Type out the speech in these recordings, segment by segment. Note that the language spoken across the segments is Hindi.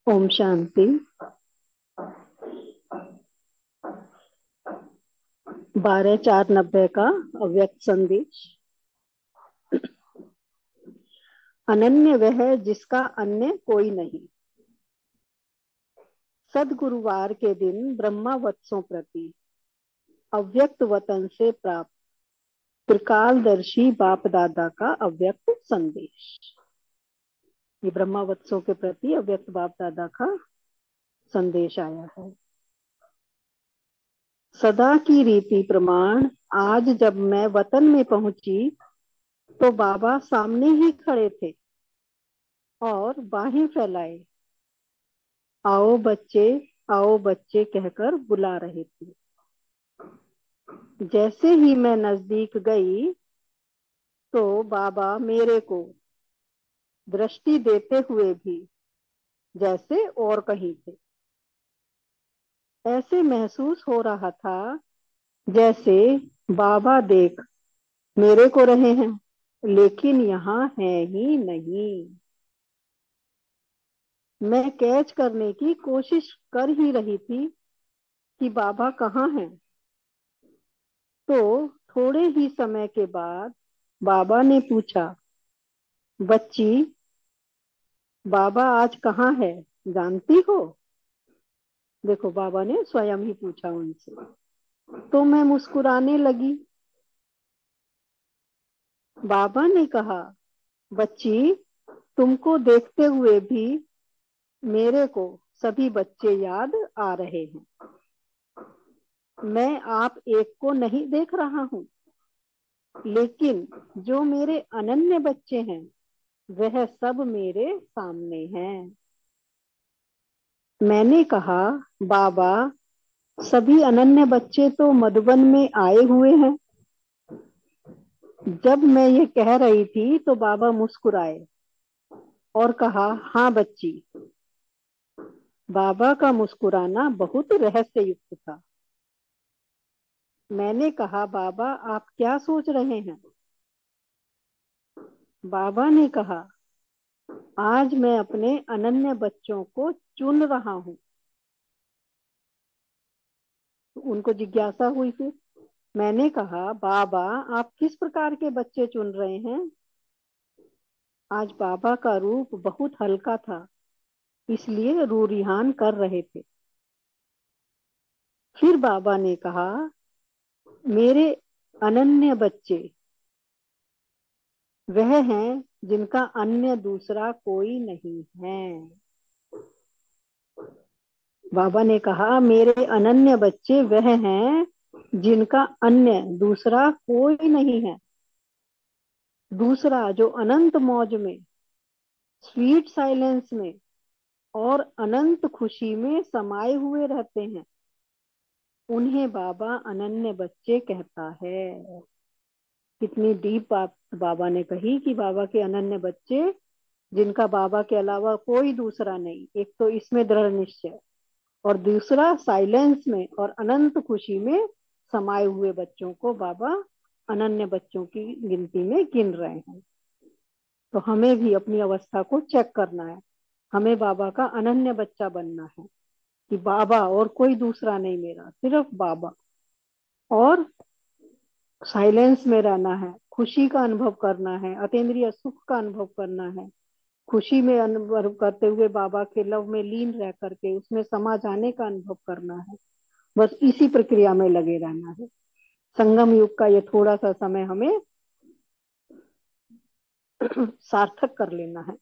ओम शांति। 12/4/90 का अव्यक्त संदेश। अनन्य वह है जिसका अन्य कोई नहीं। सदगुरुवार के दिन ब्रह्मावत्सों प्रति अव्यक्त वतन से प्राप्त त्रिकालदर्शी बाप दादा का अव्यक्त संदेश। ये ब्रह्मावत्सों के प्रति अव्यक्त बाप दादा का संदेश आया है। सदा की रीति प्रमाण आज जब मैं वतन में पहुंची तो बाबा सामने ही खड़े थे और बाहें फैलाए आओ बच्चे कहकर बुला रहे थे। जैसे ही मैं नजदीक गई तो बाबा मेरे को दृष्टि देते हुए भी जैसे और कहीं थे। ऐसे महसूस हो रहा था जैसे बाबा देख मेरे को रहे हैं लेकिन यहाँ है ही नहीं। मैं कैच करने की कोशिश कर ही रही थी कि बाबा कहाँ हैं। तो थोड़े ही समय के बाद बाबा ने पूछा, बच्ची बाबा आज कहाँ है जानती हो? देखो, बाबा ने स्वयं ही पूछा उनसे। तो मैं मुस्कुराने लगी। बाबा ने कहा, बच्ची तुमको देखते हुए भी मेरे को सभी बच्चे याद आ रहे हैं। मैं आप एक को नहीं देख रहा हूँ लेकिन जो मेरे अनन्य बच्चे हैं वह सब मेरे सामने हैं। मैंने कहा, बाबा सभी अनन्य बच्चे तो मधुबन में आए हुए हैं। जब मैं ये कह रही थी तो बाबा मुस्कुराए और कहा, हाँ बच्ची। बाबा का मुस्कुराना बहुत रहस्य युक्त था। मैंने कहा, बाबा आप क्या सोच रहे हैं? बाबा ने कहा, आज मैं अपने अनन्य बच्चों को चुन रहा हूँ। उनको जिज्ञासा हुई फिर। मैंने कहा, बाबा आप किस प्रकार के बच्चे चुन रहे हैं? आज बाबा का रूप बहुत हल्का था इसलिए रूरिहान कर रहे थे। फिर बाबा ने कहा, मेरे अनन्य बच्चे वह हैं जिनका अन्य दूसरा कोई नहीं है। बाबा ने कहा, मेरे अनन्य बच्चे वह हैं जिनका अन्य दूसरा कोई नहीं है। दूसरा जो अनंत मौज में, स्वीट साइलेंस में और अनंत खुशी में समाये हुए रहते हैं उन्हें बाबा अनन्य बच्चे कहता है। कितनी डीप बात बाबा ने कही कि बाबा के अनन्य बच्चे जिनका बाबा के अलावा कोई दूसरा नहीं। एक तो इसमें दृढ़ निश्चय और दूसरा साइलेंस में और अनंत खुशी में समाये हुए बच्चों को बाबा अनन्य बच्चों की गिनती में गिन रहे हैं। तो हमें भी अपनी अवस्था को चेक करना है। हमें बाबा का अनन्य बच्चा बनना है कि बाबा और कोई दूसरा नहीं, मेरा सिर्फ बाबा। और साइलेंस में रहना है, खुशी का अनुभव करना है, अतीन्द्रिय सुख का अनुभव करना है, खुशी में अनुभव करते हुए बाबा के लव में लीन रह करके उसमें समा जाने का अनुभव करना है। बस इसी प्रक्रिया में लगे रहना है। संगम युग का ये थोड़ा सा समय हमें सार्थक कर लेना है।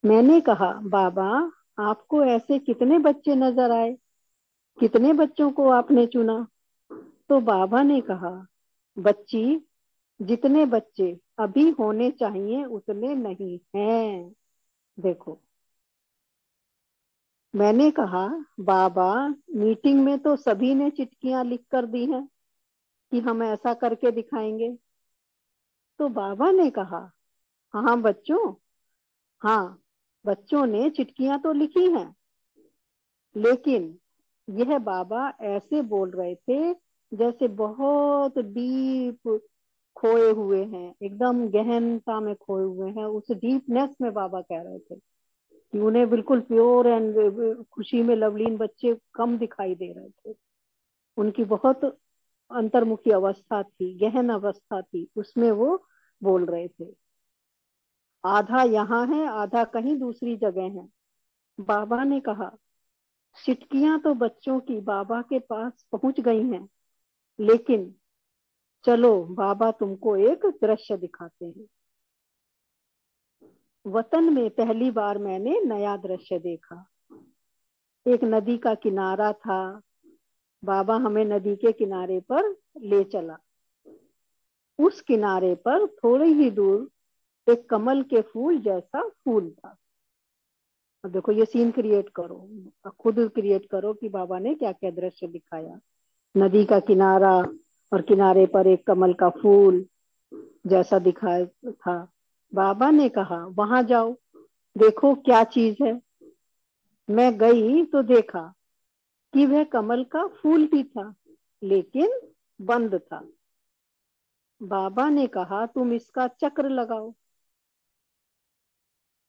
मैंने कहा, बाबा आपको ऐसे कितने बच्चे नजर आए? कितने बच्चों को आपने चुना? तो बाबा ने कहा, बच्ची जितने बच्चे अभी होने चाहिए उतने नहीं हैं। देखो, मैंने कहा, बाबा मीटिंग में तो सभी ने चिट्ठियां लिख कर दी हैं कि हम ऐसा करके दिखाएंगे। तो बाबा ने कहा, हाँ बच्चों, हाँ बच्चों ने चिट्ठियां तो लिखी हैं लेकिन यह बाबा ऐसे बोल रहे थे जैसे बहुत डीप खोए हुए हैं, एकदम गहनता में खोए हुए हैं, उस डीपनेस में बाबा कह रहे थे कि उन्हें बिल्कुल प्योर एंड खुशी में लवलीन बच्चे कम दिखाई दे रहे थे। उनकी बहुत अंतर्मुखी अवस्था थी, गहन अवस्था थी, उसमें वो बोल रहे थे। आधा यहाँ है, आधा कहीं दूसरी जगह है। बाबा ने कहा, सिटकियां तो बच्चों की बाबा के पास पहुंच गई हैं, लेकिन चलो बाबा तुमको एक दृश्य दिखाते हैं। वतन में पहली बार मैंने नया दृश्य देखा। एक नदी का किनारा था। बाबा हमें नदी के किनारे पर ले चला। उस किनारे पर थोड़ी ही दूर एक कमल के फूल जैसा फूल था। अब देखो, ये सीन क्रिएट करो, खुद क्रिएट करो कि बाबा ने क्या क्या दृश्य दिखाया। नदी का किनारा और किनारे पर एक कमल का फूल जैसा दिखाया था। बाबा ने कहा, वहां जाओ, देखो क्या चीज है। मैं गई तो देखा कि वह कमल का फूल ही था, लेकिन बंद था। बाबा ने कहा, तुम इसका चक्र लगाओ।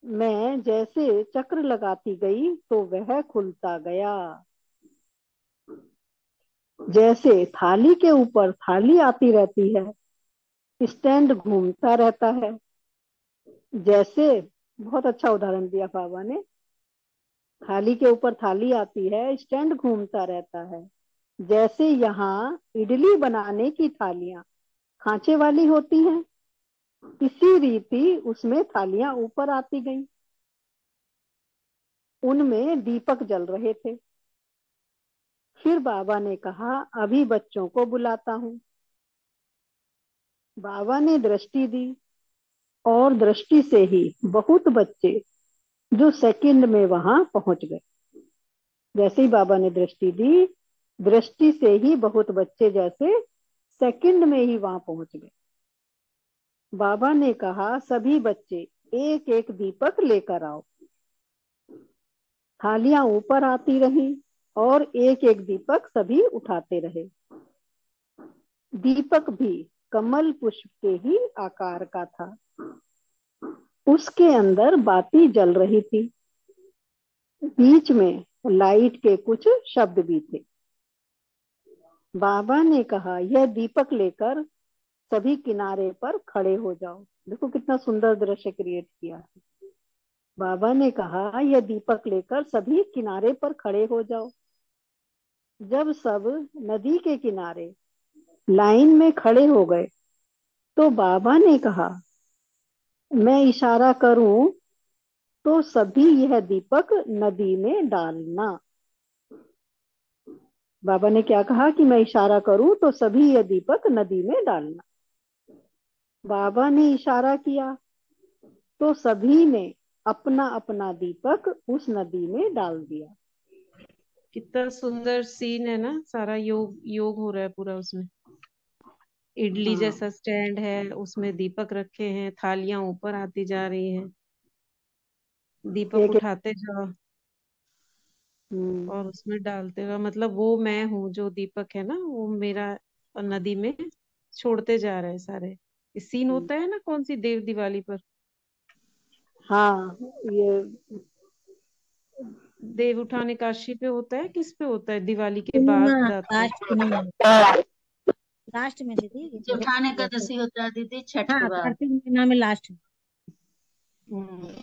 मैं जैसे चक्र लगाती गई तो वह खुलता गया। जैसे थाली के ऊपर थाली आती रहती है, स्टैंड घूमता रहता है। जैसे, बहुत अच्छा उदाहरण दिया बाबा ने। थाली के ऊपर थाली आती है, स्टैंड घूमता रहता है। जैसे यहाँ इडली बनाने की थालियां खांचे वाली होती हैं, इसी रीति उसमें थालियां ऊपर आती गई। उनमें दीपक जल रहे थे। फिर बाबा ने कहा, अभी बच्चों को बुलाता हूँ। बाबा ने दृष्टि दी, और दृष्टि से ही बहुत बच्चे जो सेकंड में वहां पहुंच गए। जैसे ही बाबा ने दृष्टि दी, दृष्टि से ही बहुत बच्चे जैसे सेकंड में ही वहां पहुंच गए। बाबा ने कहा, सभी बच्चे एक एक दीपक लेकर आओ। थालियां ऊपर आती रही और एक एक दीपक सभी उठाते रहे। दीपक भी कमल पुष्प के ही आकार का था। उसके अंदर बाती जल रही थी। बीच में लाइट के कुछ शब्द भी थे। बाबा ने कहा, यह दीपक लेकर सभी किनारे पर खड़े हो जाओ। देखो कितना सुंदर दृश्य क्रिएट किया है। बाबा ने कहा, यह दीपक लेकर सभी किनारे पर खड़े हो जाओ। जब सब नदी के किनारे लाइन में खड़े हो गए तो बाबा ने कहा, मैं इशारा करूं तो सभी यह दीपक नदी में डालना। बाबा ने क्या कहा कि मैं इशारा करूं तो सभी यह दीपक नदी में डालना। बाबा ने इशारा किया तो सभी ने अपना अपना दीपक उस नदी में डाल दिया। कितना सुंदर सीन है ना, सारा योग योग हो रहा है पूरा उसमें। इडली हाँ, जैसा स्टैंड है, उसमें दीपक रखे हैं, थालियां ऊपर आती जा रही हैं, दीपक एक एक। उठाते जाओ हम्म। और उसमें डालते जाओ। मतलब वो मैं हूँ जो दीपक है ना, वो मेरा नदी में छोड़ते जा रहे हैं सारे। ये सीन होता है ना कौन सी देव दिवाली पर। हाँ, ये देव उठाने काशी पे होता है, किस पे होता है, दिवाली के पूर्णिमा बाद आता है। लास्ट पूर्णिमा लास्ट में दीदी जेठान एकादशी होता है दीदी, छठ के हाँ बाद। कार्तिक महीना में लास्ट।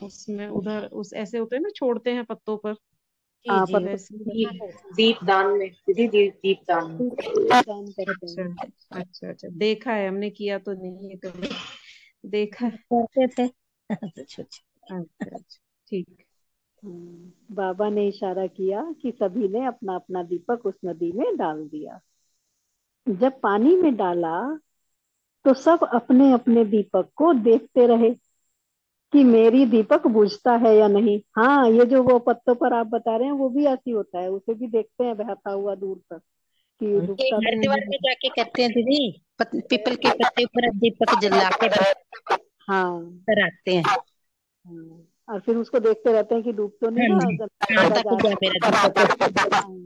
उसमें उधर उस ऐसे होते हैं ना, छोड़ते हैं पत्तों पर, जी हाँ, जी पत्तों वैसे। दीपदान में दीदी, दीपदान में। का काम करते अच्छा हैं। अच्छा अच्छा, देखा है हमने, किया तो नहीं है कभी, देखा है। करते थे अच्छा अच्छा। अच्छा अच्छा, ठीक। बाबा ने इशारा किया कि सभी ने अपना अपना दीपक उस नदी में डाल दिया। जब पानी में डाला तो सब अपने अपने दीपक को देखते रहे कि मेरी दीपक बुझता है या नहीं। हाँ, ये जो वो पत्तों पर आप बता रहे हैं वो भी ऐसी होता है, उसे भी देखते हैं बहता हुआ दूर तक कि ये डूबता घर तो द्वार नहीं में है। जाके करते हैं दीदी। पीपल के पत्ते पर दीपक जला के हाँ, कराते हैं। हाँ। और फिर उसको देखते रहते हैं कि डूब तो नहीं हाँ रहा, जी, हाँ गंदा तक जा गया मेरा दीपक। रहा है।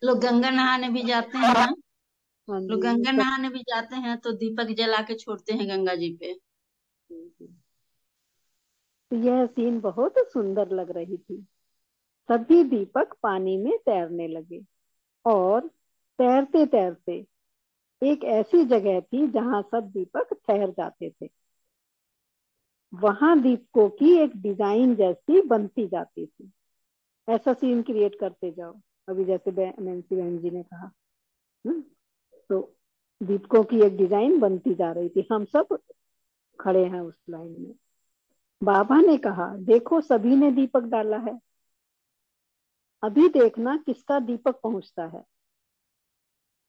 लोग गंगा नहाने भी जाते हैं ना। हाँ लोग जी गंगा उसका। नहाने भी जाते हैं तो दीपक जला के छोड़ते हैं गंगा जी पे। तो यह सीन बहुत सुंदर लग रही थी। सभी दीपक पानी में तैरने लगे और तैरते तैरते एक ऐसी जगह थी जहां सब दीपक ठहर जाते थे। वहां दीपकों की एक डिजाइन जैसी बनती जाती थी। ऐसा सीन क्रिएट करते जाओ। अभी जैसे नैन्सी बहन जी ने कहा, हम्म, तो दीपकों की एक डिजाइन बनती जा रही थी, हम सब खड़े हैं उस लाइन में। बाबा ने कहा, देखो सभी ने दीपक डाला है, अभी देखना किसका दीपक पहुंचता है।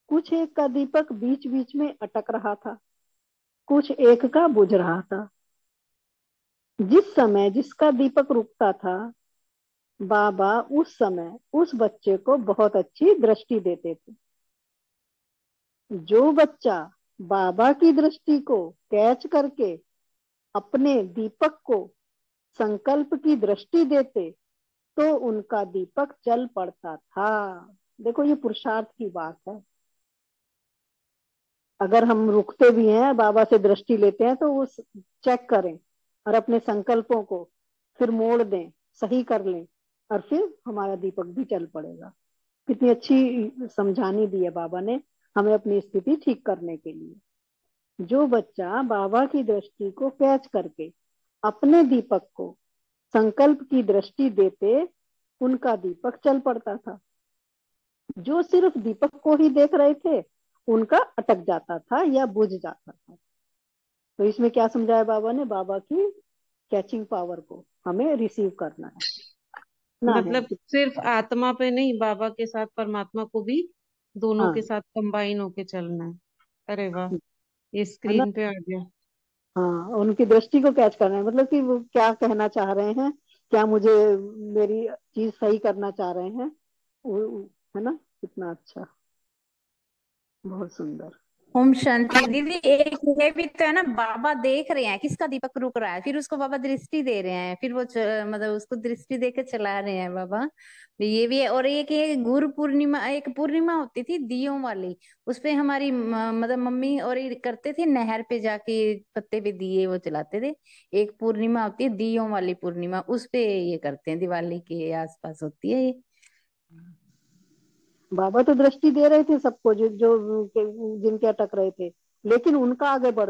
कुछ एक का दीपक बीच बीच में अटक रहा था, कुछ एक का बुझ रहा था। जिस समय जिसका दीपक रुकता था, बाबा उस समय उस बच्चे को बहुत अच्छी दृष्टि देते थे। जो बच्चा बाबा की दृष्टि को कैच करके अपने दीपक को संकल्प की दृष्टि देते, तो उनका दीपक जल पड़ता था। देखो ये पुरुषार्थ की बात है। अगर हम रुकते भी हैं, बाबा से दृष्टि लेते हैं, तो वो चेक करें और अपने संकल्पों को फिर मोड़ दें, सही कर लें, और फिर हमारा दीपक भी चल पड़ेगा। कितनी अच्छी समझानी दी है बाबा ने हमें अपनी स्थिति ठीक करने के लिए। जो बच्चा बाबा की दृष्टि को कैच करके अपने दीपक को संकल्प की दृष्टि देते, उनका दीपक चल पड़ता था। जो सिर्फ दीपक को ही देख रहे थे, उनका अटक जाता था या बुझ जाता था। तो इसमें क्या समझाया बाबा ने? बाबा की कैचिंग पावर को हमें रिसीव करना है ना है। मतलब सिर्फ आत्मा पे नहीं, बाबा के साथ परमात्मा को भी दोनों के हाँ, साथ कंबाइन होके चलना है। अरे वाह, ये है ना। स्क्रीन पे आ गया। हाँ, उनकी दृष्टि को कैच करना है, मतलब कि वो क्या कहना चाह रहे हैं, क्या मुझे मेरी चीज सही करना चाह रहे हैं। है ना, कितना अच्छा, बहुत सुंदर। ओम शांति। दीदी एक ये भी तो है ना, बाबा देख रहे हैं किसका दीपक रुक रहा है, फिर उसको बाबा दृष्टि दे रहे हैं, फिर वो मतलब उसको दृष्टि दे के चला रहे हैं बाबा। ये भी है। और एक ये गुरु पूर्णिमा, एक पूर्णिमा होती थी दियों वाली, उसपे हमारी मतलब मम्मी और ये करते थे, नहर पे जाके पत्ते पे दिए वो जलाते थे। एक पूर्णिमा होती है दियों वाली पूर्णिमा, उस पे ये करते हैं, दिवाली के आसपास होती है ये। बाबा तो दृष्टि दे रहे थे सबको, जो जो जिनके अटक रहे थे, लेकिन उनका आगे बढ़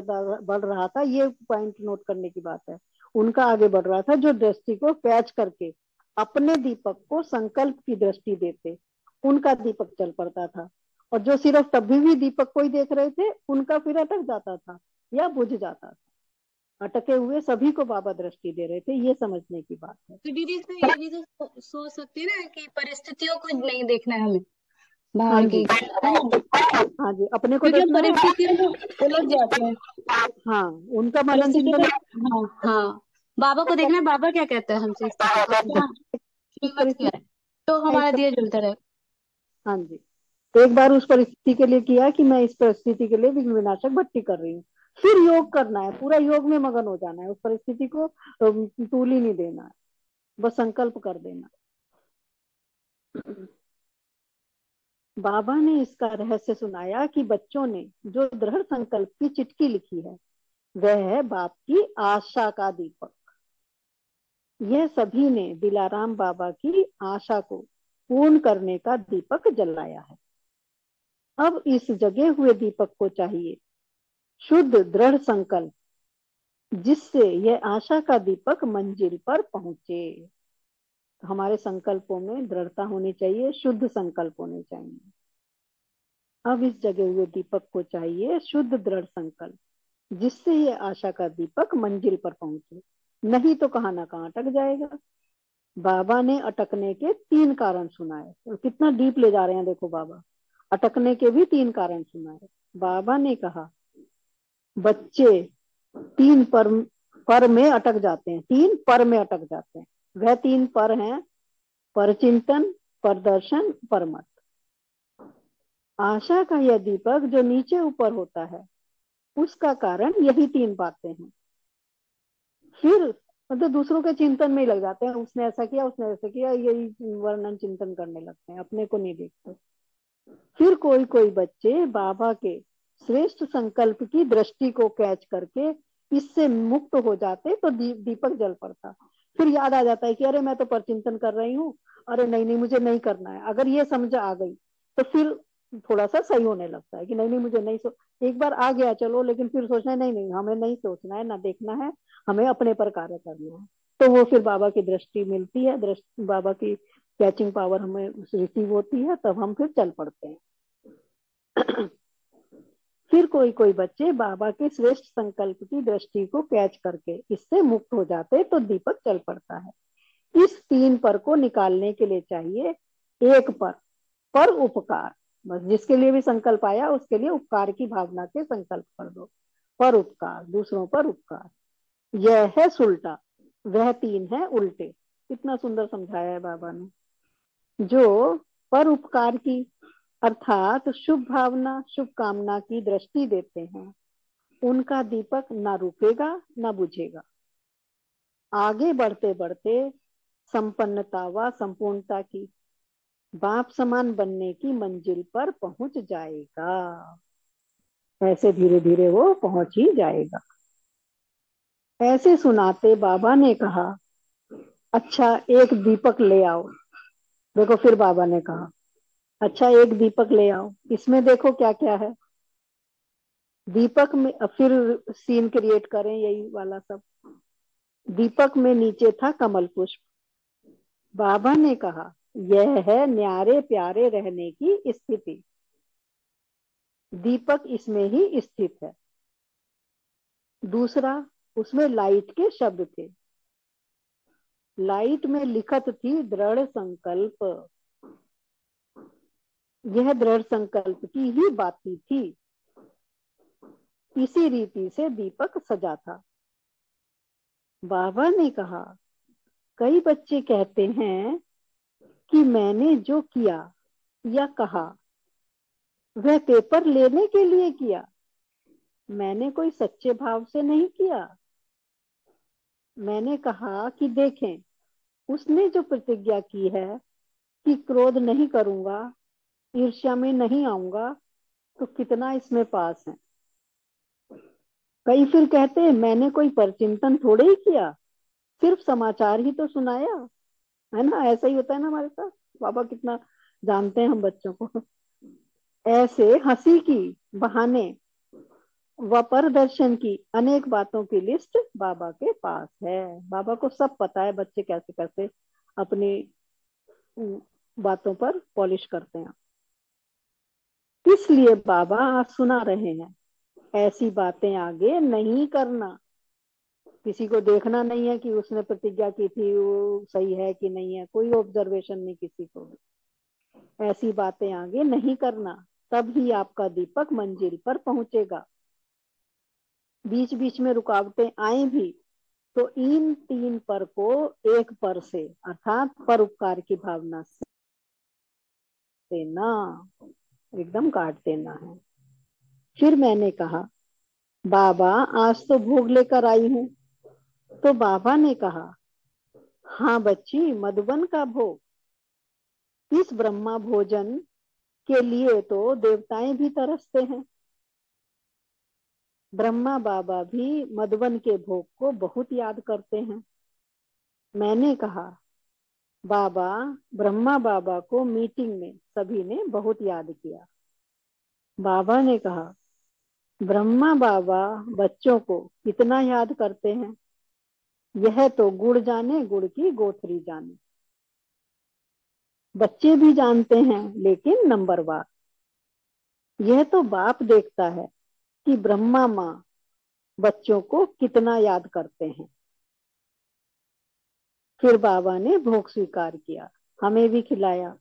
रहा था। ये पॉइंट नोट करने की बात है। उनका आगे बढ़ रहा था, जो दृष्टि को कैच करके अपने दीपक को संकल्प की दृष्टि देते, उनका दीपक चल पड़ता था। और जो सिर्फ तभी भी दीपक को ही देख रहे थे, उनका फिर अटक जाता था या बुझ जाता था। अटके हुए सभी को बाबा दृष्टि दे रहे थे, ये समझने की बात है। तो दीदी इसमें ये भी तो सोच सकती है ना कि परिस्थितियों को नहीं देखना है हमें, हाँ बाहर की, जी, है ना, हाँ जी, अपने को क्योंकि हम देखना है। परिस्थितियों में उलझ जाते हैं। हाँ, उनका मनन परिस्थितियों चिंतन। का, हाँ हाँ, बाबा को देखना है, बाबा क्या कहते हैं हमसे स्थिति पे, है ना, इस कीमत क्या परिस्थिति है, तो हमारा दिया जलता रहे। हाँ जी, एक बार उस परिस्थिति के लिए किया कि मैं इस परिस्थिति के लिए विघ्न विनाशक भट्टी कर रही हूँ, फिर योग करना है, पूरा योग में मगन हो जाना है, उस परिस्थिति को तूल ही नहीं देना है, बस संकल्प कर देना। बाबा ने इसका रहस्य सुनाया कि बच्चों ने जो दृढ़ संकल्प की चिट्ठी लिखी है, वह है बाप की आशा का दीपक। यह सभी ने दिलाराम बाबा की आशा को पूर्ण करने का दीपक जलाया है। अब इस जगे हुए दीपक को चाहिए शुद्ध दृढ़ संकल्प, जिससे यह आशा का दीपक मंजिल पर पहुंचे। हमारे संकल्पों में दृढ़ता होनी चाहिए, शुद्ध संकल्प होने चाहिए। अब इस जगे हुए दीपक को चाहिए शुद्ध दृढ़ संकल्प, जिससे ये आशा का दीपक मंजिल पर पहुंचे, नहीं तो कहां ना कहां अटक जाएगा। बाबा ने अटकने के 3 कारण सुनाए, और कितना डीप ले जा रहे हैं देखो बाबा। अटकने के भी 3 कारण सुनाए। बाबा ने कहा, बच्चे 3 पर में अटक जाते हैं, 3 पर में अटक जाते हैं। वह 3 पर हैं: परचिंतन, परदर्शन, परमत। आशा का यह दीपक जो नीचे ऊपर होता है, उसका कारण यही 3 बातें हैं। फिर मतलब दूसरों के चिंतन में ही लग जाते हैं, उसने ऐसा किया, उसने ऐसा किया, यही वर्णन चिंतन करने लगते हैं, अपने को नहीं देखते। फिर कोई कोई बच्चे बाबा के श्रेष्ठ संकल्प की दृष्टि को कैच करके इससे मुक्त हो जाते तो दीपक जल पड़ता। फिर याद आ जाता है कि अरे मैं तो परचिंतन कर रही हूँ, अरे नहीं नहीं मुझे नहीं करना है। अगर ये समझ आ गई तो फिर थोड़ा सा सही होने लगता है कि नहीं नहीं मुझे नहीं एक बार आ गया चलो, लेकिन फिर सोचना है नहीं नहीं हमें नहीं सोचना है ना देखना है, हमें अपने पर कार्य करना है। तो वो फिर बाबा की दृष्टि मिलती है, दृष्टि बाबा की कैचिंग पावर हमें रिसीव होती है, तब हम फिर चल पड़ते हैं। फिर कोई कोई बच्चे बाबा के श्रेष्ठ संकल्प की दृष्टि को कैच करके इससे मुक्त हो जाते तो दीपक चल पड़ता है। इस 3 पर को निकालने के लिए चाहिए एक पर उपकार। बस जिसके लिए भी संकल्प आया उसके लिए उपकार की भावना से संकल्प कर दो। पर उपकार, दूसरों पर उपकार। यह है सुलटा, वह 3 है उल्टे। कितना सुंदर समझाया है बाबा ने। जो पर उपकार की अर्थात शुभ भावना शुभ कामना की दृष्टि देते हैं उनका दीपक ना रुकेगा ना बुझेगा, आगे बढ़ते बढ़ते संपन्नता व संपूर्णता की बाप समान बनने की मंजिल पर पहुंच जाएगा। ऐसे धीरे धीरे वो पहुंच ही जाएगा। ऐसे सुनाते बाबा ने कहा अच्छा एक दीपक ले आओ। देखो फिर बाबा ने कहा अच्छा एक दीपक ले आओ, इसमें देखो क्या क्या है। दीपक में फिर सीन क्रिएट करें यही वाला सब। दीपक में नीचे था कमल पुष्प। बाबा ने कहा यह है न्यारे प्यारे रहने की स्थिति, दीपक इसमें ही स्थित है। दूसरा, उसमें लाइट के शब्द थे, लाइट में लिखत थी दृढ़ संकल्प। यह दृढ़ संकल्प की ही बाती थी। इसी रीति से दीपक सजा था। बाबा ने कहा कई बच्चे कहते हैं कि मैंने जो किया या कहा वह पेपर लेने के लिए किया, मैंने कोई सच्चे भाव से नहीं किया। मैंने कहा कि देखें उसने जो प्रतिज्ञा की है कि क्रोध नहीं करूंगा, ईर्ष्या में नहीं आऊंगा, तो कितना इसमें पास है। कई फिर कहते हैं मैंने कोई परचिंतन थोड़े ही किया, सिर्फ समाचार ही तो सुनाया, है ना। ऐसा ही होता है ना हमारे साथ। बाबा कितना जानते हैं हम बच्चों को। ऐसे हंसी की बहाने व परदर्शन की अनेक बातों की लिस्ट बाबा के पास है। बाबा को सब पता है बच्चे कैसे कैसे अपनी बातों पर पॉलिश करते हैं। इसलिए बाबा आज सुना रहे हैं ऐसी बातें आगे नहीं करना। किसी को देखना नहीं है कि उसने प्रतिज्ञा की थी वो सही है कि नहीं है, कोई ऑब्जर्वेशन नहीं किसी को भी। ऐसी बातें आगे नहीं करना, तब ही आपका दीपक मंजिल पर पहुंचेगा। बीच बीच में रुकावटें आए भी तो इन 3 पर को एक पर से अर्थात परोपकार की भावना से ना एकदम काट देना है। फिर मैंने कहा बाबा आज तो भोग लेकर आई हूं। तो बाबा ने कहा हाँ बच्ची, मधुबन का भोग। इस ब्रह्मा भोजन के लिए तो देवताएं भी तरसते हैं। ब्रह्मा बाबा भी मधुबन के भोग को बहुत याद करते हैं। मैंने कहा बाबा, ब्रह्मा बाबा को मीटिंग में सभी ने बहुत याद किया। बाबा ने कहा ब्रह्मा बाबा बच्चों को कितना याद करते हैं, यह तो गुड़ जाने गुड़ की गोथरी जाने। बच्चे भी जानते हैं लेकिन नंबरवार। यह तो बाप देखता है कि ब्रह्मा माँ बच्चों को कितना याद करते हैं। फिर बाबा ने भोग स्वीकार किया, हमें भी खिलाया।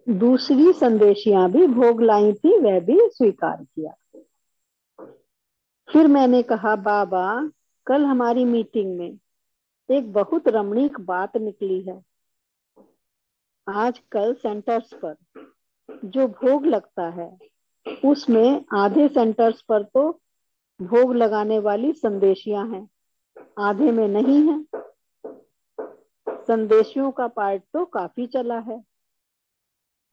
दूसरी संदेशियां भी भोग लाई थी, वह भी स्वीकार किया। फिर मैंने कहा बाबा, कल हमारी मीटिंग में एक बहुत रमणीक बात निकली है। आजकल सेंटर्स पर जो भोग लगता है उसमें आधे सेंटर्स पर तो भोग लगाने वाली संदेशियां हैं, आधे में नहीं है। संदेशियों का पार्ट तो काफी चला है।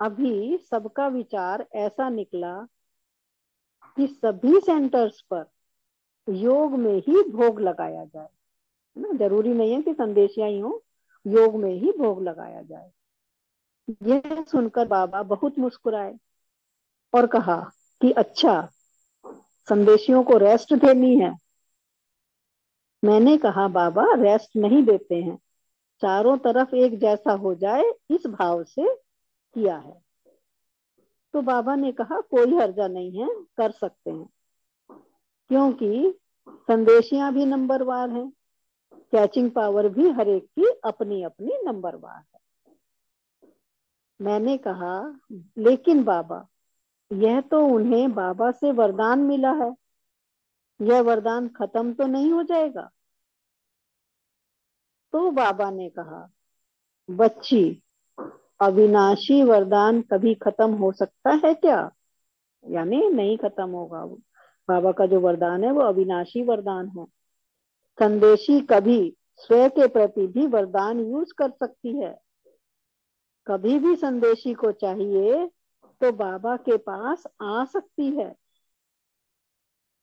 अभी सबका विचार ऐसा निकला कि सभी सेंटर्स पर योग में ही भोग लगाया जाए, है ना, जरूरी नहीं है कि संदेशिया ही हो, योग में ही भोग लगाया जाए। यह सुनकर बाबा बहुत मुस्कुराए और कहा कि अच्छा, संदेशियों को रेस्ट देनी है। मैंने कहा बाबा रेस्ट नहीं देते हैं, चारों तरफ एक जैसा हो जाए इस भाव से किया है। तो बाबा ने कहा कोई हर्जा नहीं है, कर सकते हैं, क्योंकि संदेशियां भी नंबरवार हैं, कैचिंग पावर भी हर एक की अपनी अपनी नंबरवार है। मैंने कहा लेकिन बाबा, यह तो उन्हें बाबा से वरदान मिला है, यह वरदान खत्म तो नहीं हो जाएगा? तो बाबा ने कहा बच्ची, अविनाशी वरदान कभी खत्म हो सकता है क्या? यानी नहीं खत्म होगा। बाबा का जो वरदान है वो अविनाशी वरदान है। संदेशी कभी स्वयं के प्रति भी वरदान यूज कर सकती है। कभी भी संदेशी को चाहिए तो बाबा के पास आ सकती है,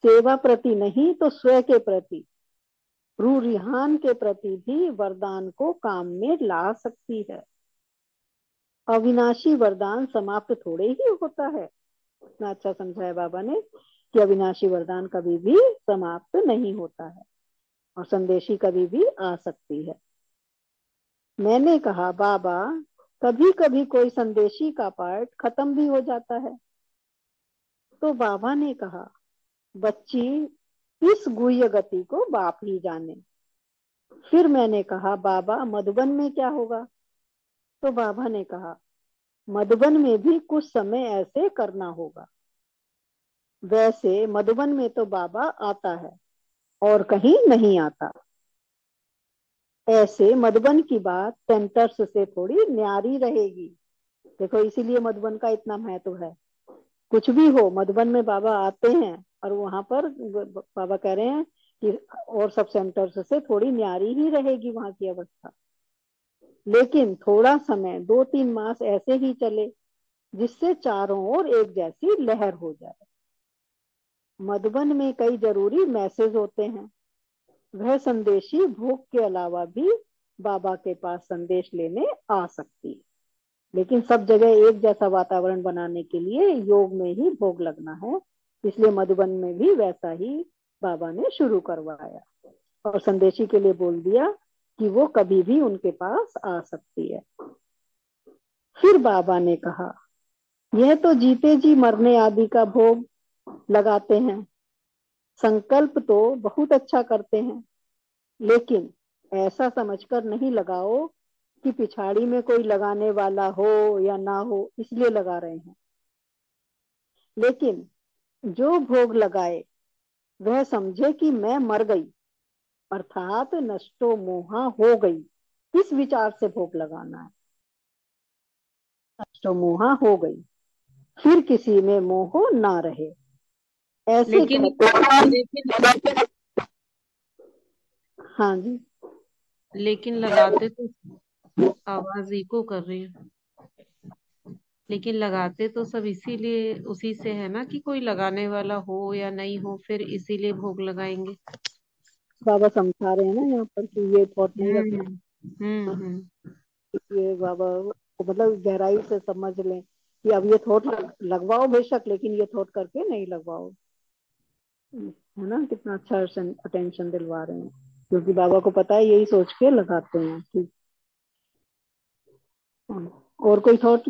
सेवा प्रति नहीं तो स्वयं के प्रति, रूरिहान के प्रति भी वरदान को काम में ला सकती है। अविनाशी वरदान समाप्त थोड़े ही होता है। इतना अच्छा समझाया बाबा ने कि अविनाशी वरदान कभी भी समाप्त नहीं होता है और संदेशी कभी भी आ सकती है। मैंने कहा बाबा, कभी कभी कोई संदेशी का पार्ट खत्म भी हो जाता है। तो बाबा ने कहा बच्ची, इस गुह्य गति को बाप ही जाने। फिर मैंने कहा बाबा मधुबन में क्या होगा? तो बाबा ने कहा मधुबन में भी कुछ समय ऐसे करना होगा। वैसे मधुबन में तो बाबा आता है और कहीं नहीं आता। ऐसे मधुबन की बात सेंटर्स से थोड़ी न्यारी रहेगी। देखो इसीलिए मधुबन का इतना महत्व है। कुछ भी हो, मधुबन में बाबा आते हैं और वहां पर बाबा कह रहे हैं कि और सब सेंटर्स से थोड़ी न्यारी ही रहेगी वहां की अवस्था। लेकिन थोड़ा समय 2-3 मास ऐसे ही चले जिससे चारों ओर एक जैसी लहर हो जाए। मधुबन में कई जरूरी मैसेज होते हैं। वह संदेशी भूख के अलावा भी बाबा के पास संदेश लेने आ सकती है, लेकिन सब जगह एक जैसा वातावरण बनाने के लिए योग में ही भोग लगना है। इसलिए मधुबन में भी वैसा ही बाबा ने शुरू करवाया और संदेशी के लिए बोल दिया कि वो कभी भी उनके पास आ सकती है। फिर बाबा ने कहा यह तो जीते जी मरने आदि का भोग लगाते हैं, संकल्प तो बहुत अच्छा करते हैं, लेकिन ऐसा समझकर नहीं लगाओ कि पिछाड़ी में कोई लगाने वाला हो या ना हो इसलिए लगा रहे हैं। लेकिन जो भोग लगाए वह समझे कि मैं मर गई, अर्थात नष्टो मोहा हो गई, इस विचार से भोग लगाना है। नष्टो मोहा हो गई, फिर किसी में मोह ना रहे, ऐसे लेकिन कहते। हाँ जी। लेकिन लगाते तो, आवाज इको कर रही है, लेकिन लगाते तो सब इसीलिए उसी से है ना कि कोई लगाने वाला हो या नहीं हो, फिर इसीलिए भोग लगाएंगे। बाबा समझा रहे हैं ना यहाँ पर कि ये थॉट नहीं रखना। हम्म। ये बाबा को मतलब गहराई से समझ लें कि अब ये थॉट लगवाओ बेशक, लेकिन ये थॉट करके नहीं लगवाओ। है ना, कितना अच्छा अटेंशन दिलवा रहे हैं, क्योंकि बाबा को पता है यही सोच के लगाते हैं। ठीक। और कोई थॉट?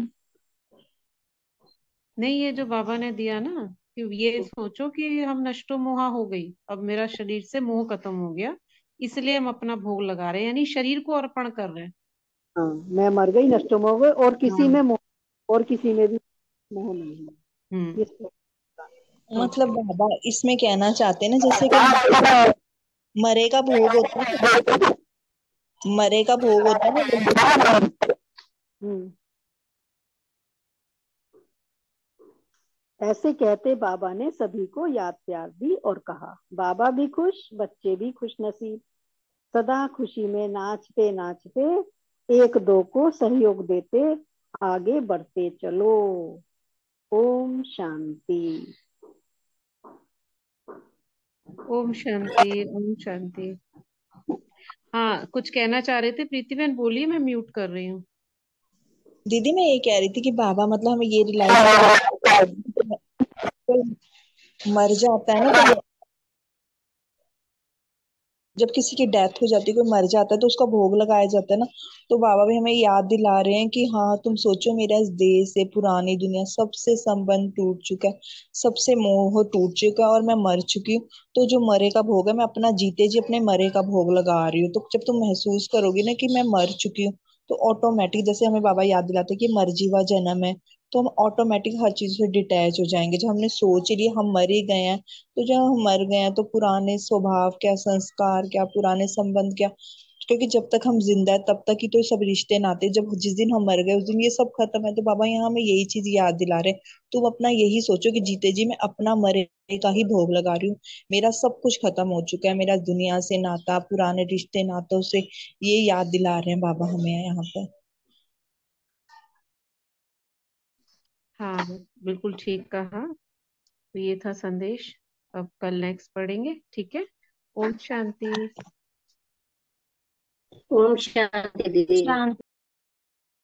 नहीं, ये जो बाबा ने दिया ना कि ये सोचो कि हम नष्टो मोहा हो गई, अब मेरा शरीर से मोह खत्म हो गया, इसलिए हम अपना भोग लगा रहे हैं, यानी शरीर को अर्पण कर रहे हैं। हाँ, मैं मर गई, नष्ट हो गए, और किसी हाँ। में मोह, और किसी में भी मोह नहीं है। हम्म। तो मतलब बाबा इसमें कहना चाहते हैं ना, जैसे कि मरे का भोग होता है, मरे का भोग होता है ना। हम्म। ऐसे कहते बाबा ने सभी को याद प्यार दी और कहा बाबा भी खुश, बच्चे भी खुश नसीब, सदा खुशी में नाचते नाचते एक दो को सहयोग देते आगे बढ़ते चलो। ओम शांति। ओम शांति, ओम शांति। हाँ, कुछ कहना चाह रहे थे प्रीति बहन, बोलिए, मैं म्यूट कर रही हूँ। दीदी मैं ये कह रही थी कि बाबा मतलब हमें ये रियलाइज करा, कोई मर जाता है ना, तो जब किसी की डेथ हो जाती है, कोई मर जाता है तो उसका भोग लगाया जाता है ना, तो बाबा भी हमें याद दिला रहे हैं कि हाँ तुम सोचो, मेरा इस देश से, पुरानी दुनिया, सबसे संबंध टूट चुका है, सबसे मोह टूट चुका है और मैं मर चुकी हूँ। तो जो मरे का भोग है, मैं अपना जीते जी अपने मरे का भोग लगा रही हूँ। तो जब तुम महसूस करोगी ना कि मैं मर चुकी हूँ, तो ऑटोमेटिक, जैसे हमें बाबा याद दिलाते हैं कि मर्जीवा जन्म है, तो हम ऑटोमेटिक हर चीज से डिटैच हो जाएंगे। जब हमने सोच लिया हम मर ही गए हैं, तो जब हम मर गए हैं तो पुराने स्वभाव क्या, संस्कार क्या, पुराने संबंध क्या, क्योंकि जब तक हम जिंदा है तब तक ही तो ये सब रिश्ते नाते, जब जिस दिन हम मर गए उस दिन ये सब खत्म है। तो बाबा यहाँ हमें यही चीज याद दिला रहे हैं, तुम अपना यही सोचो कि जीते जी मैं अपना मरे का ही भोग लगा रही हूँ, मेरा सब कुछ खत्म हो चुका है, मेरा दुनिया से नाता, पुराने रिश्ते नातों से, ये याद दिला रहे हैं बाबा हमें यहाँ पर। हाँ, बिल्कुल ठीक कहा। तो ये था संदेश। अब कल नेक्स्ट पढ़ेंगे, ठीक है। ओम शांति। ओम शांति दीदी। शांति।